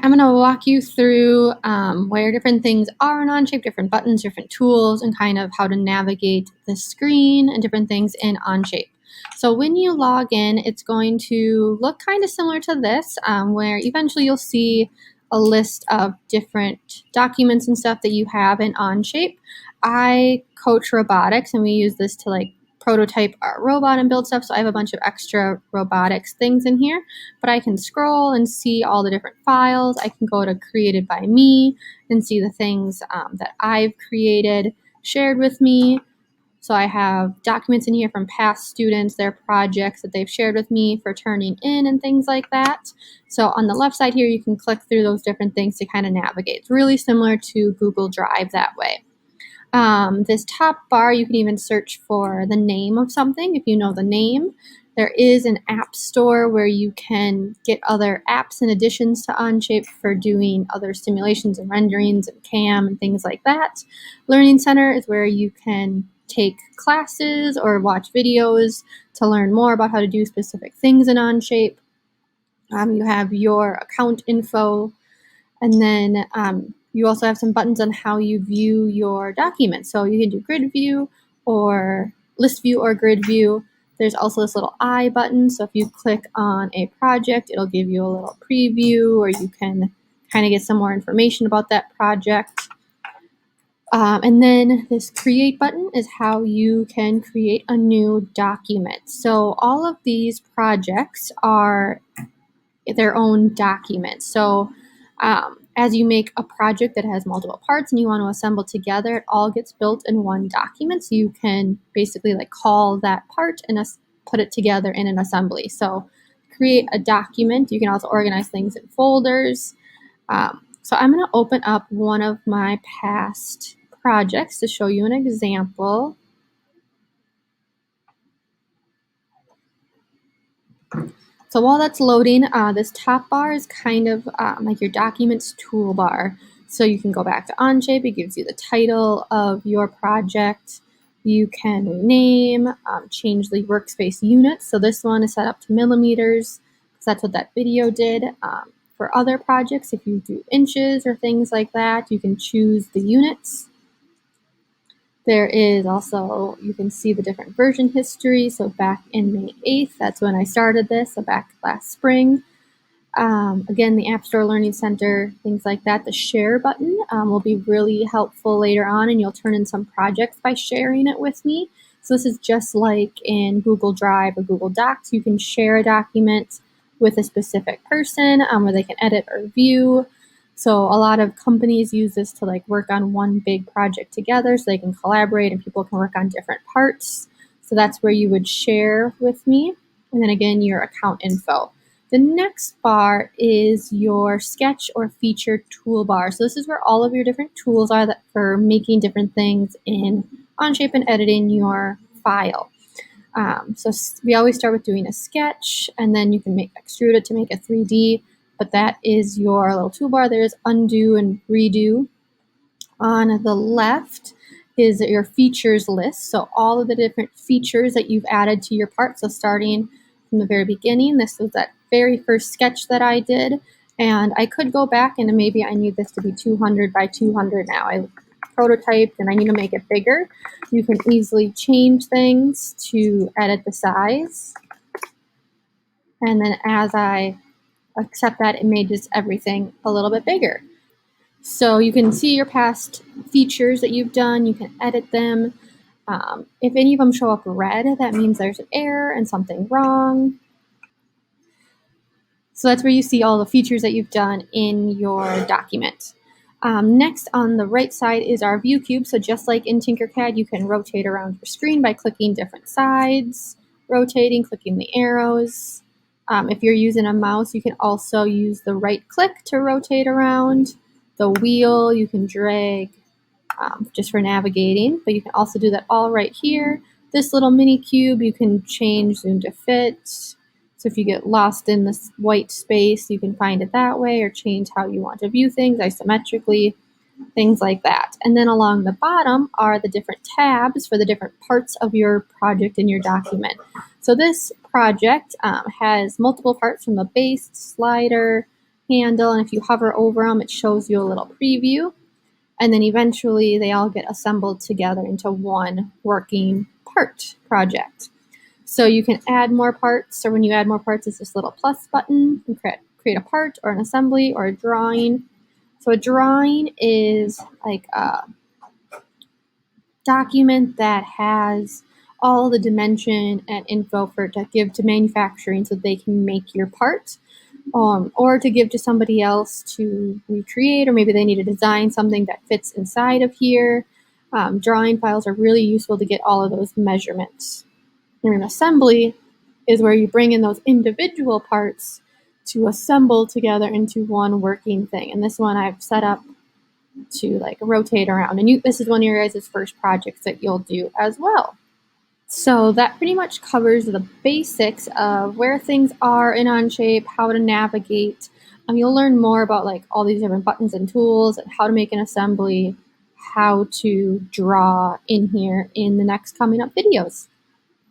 I'm going to walk you through where different things are in Onshape, different buttons, different tools, and kind of how to navigate the screen and different things in Onshape. So when you log in, it's going to look kind of similar to this, where eventually you'll see a list of different documents and stuff that you have in Onshape. I coach robotics, and we use this to like prototype our robot and build stuff. So I have a bunch of extra robotics things in here, but I can scroll and see all the different files. I can go to created by me and see the things that I've created, shared with me. So I have documents in here from past students, their projects that they've shared with me for turning in and things like that. So on the left side here, you can click through those different things to kind of navigate. It's really similar to Google Drive that way. This top bar, you can even search for the name of something if you know the name. There is an app store where you can get other apps and additions to Onshape for doing other simulations and renderings and CAM and things like that. Learning Center is where you can take classes or watch videos to learn more about how to do specific things in Onshape. You have your account info, and then you also have some buttons on how you view your documents. So you can do grid view or list view or grid view. There's also this little I button. So if you click on a project, it'll give you a little preview, or you can kind of get some more information about that project. And then this create button is how you can create a new document. So all of these projects are their own documents. So as you make a project that has multiple parts and you want to assemble together, it all gets built in one document. So you can basically like call that part and put it together in an assembly. So create a document. You can also organize things in folders. So I'm going to open up one of my past projects to show you an example. So while that's loading, this top bar is kind of like your documents toolbar. So you can go back to Onshape. It gives you the title of your project. You can rename, change the workspace units. So this one is set up to millimeters, because that's what that video did. For other projects, if you do inches or things like that, you can choose the units. There is also, you can see the different version history. So back in May 8th, that's when I started this, so back last spring. Again, the App Store Learning Center, things like that. The share button will be really helpful later on, and you'll turn in some projects by sharing it with me. So this is just like in Google Drive or Google Docs. You can share a document with a specific person where they can edit or view. So a lot of companies use this to like work on one big project together so they can collaborate and people can work on different parts. So that's where you would share with me. And then again, your account info. The next bar is your sketch or feature toolbar. So this is where all of your different tools are for making different things in Onshape and editing your file. So we always start with doing a sketch, and then you can extrude it to make a 3D. But that is your little toolbar. There's undo and redo. On the left is your features list. So all of the different features that you've added to your part. So starting from the very beginning, this was that very first sketch that I did. And I could go back and maybe I need this to be 200 by 200 now. I prototyped and I need to make it bigger. You can easily change things to edit the size. And then as I accept that, it made just everything a little bit bigger. So you can see your past features that you've done. You can edit them. If any of them show up red, that means there's an error and something wrong. So that's where you see all the features that you've done in your document. Next on the right side is our view cube. So just like in Tinkercad, you can rotate around your screen by clicking different sides, rotating, clicking the arrows. If you're using a mouse, you can also use the right click to rotate around. The wheel, you can drag just for navigating, but you can also do that all right here. This little mini cube, you can change zoom to fit. So if you get lost in this white space, you can find it that way, or change how you want to view things isometrically, things like that. And then along the bottom are the different tabs for the different parts of your project in your document. So this project has multiple parts, from the base, slider, handle, and if you hover over them, it shows you a little preview. And then eventually they all get assembled together into one working part project. So you can add more parts, or when you add more parts, it's this little plus button. You can create a part or an assembly or a drawing. So a drawing is like a document that has all the dimension and info for to give to manufacturing so they can make your part, or to give to somebody else to recreate, or maybe they need to design something that fits inside of here. Drawing files are really useful to get all of those measurements. And an assembly is where you bring in those individual parts to assemble together into one working thing. And this one I've set up to like rotate around. And this is one of your guys' first projects that you'll do as well. So that pretty much covers the basics of where things are in Onshape, how to navigate. You'll learn more about like all these different buttons and tools and how to make an assembly, how to draw in here in the next coming up videos.